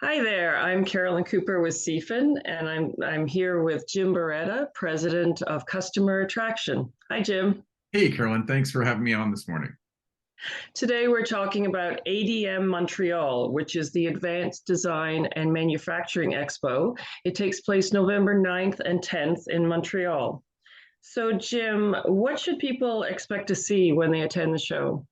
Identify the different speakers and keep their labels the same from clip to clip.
Speaker 1: Hi there. I'm Carolyn Cooper with CFIN, and I'm here with Jim Beretta, President of Customer Attraction. Hi, Jim.
Speaker 2: Hey, Carolyn, thanks for having me on this morning.
Speaker 1: Today we're talking about ADM Montreal, which is the Advanced Design and Manufacturing Expo. It takes place November 9th and 10th in Montreal. So, Jim, what should people expect to see when they attend the show?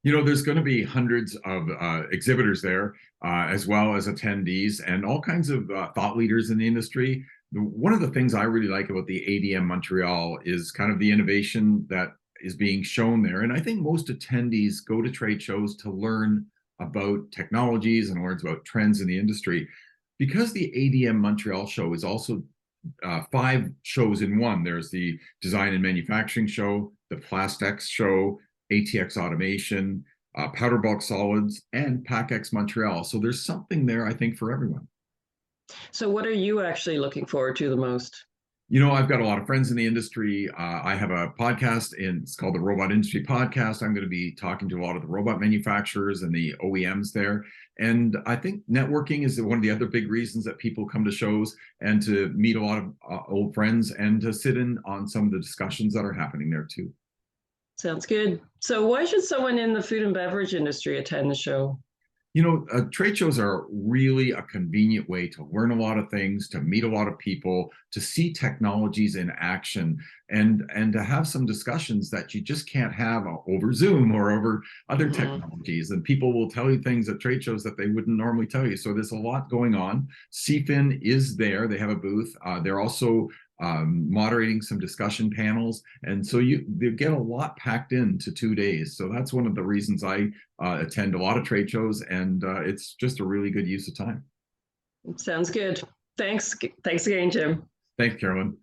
Speaker 2: There's going to be hundreds of exhibitors there, as well as attendees and all kinds of thought leaders in the industry. One of the things I really like about the ADM Montreal is kind of the innovation that is being shown there. And I think most attendees go to trade shows to learn about technologies and learn about trends in the industry. Because the ADM Montreal show is also five shows in one. There's the Design and Manufacturing Show, the Plastex Show, ATX Automation, Powder Bulk Solids, and PACX Montreal. So there's something there, I think, for everyone.
Speaker 1: So, what are you actually looking forward to the most?
Speaker 2: I've got a lot of friends in the industry. I have a podcast, and it's called the Robot Industry Podcast. I'm going to be talking to a lot of the robot manufacturers and the OEMs there. And I think networking is one of the other big reasons that people come to shows, and to meet a lot of old friends and to sit in on some of the discussions that are happening there too.
Speaker 1: Sounds good. So, why should someone in the food and beverage industry attend the show?
Speaker 2: Trade shows are really a convenient way to learn a lot of things, to meet a lot of people, to see technologies in action, and to have some discussions that you just can't have over Zoom or over other technologies. And people will tell you things at trade shows that they wouldn't normally tell you. So there's a lot going on. CFIN is there. They have a booth. They're also moderating some discussion panels. And so they get a lot packed into 2 days. So that's one of the reasons I attend a lot of trade shows, and it's just a really good use of time.
Speaker 1: Sounds good. Thanks. Thanks again, Jim.
Speaker 2: Thanks, Carolyn.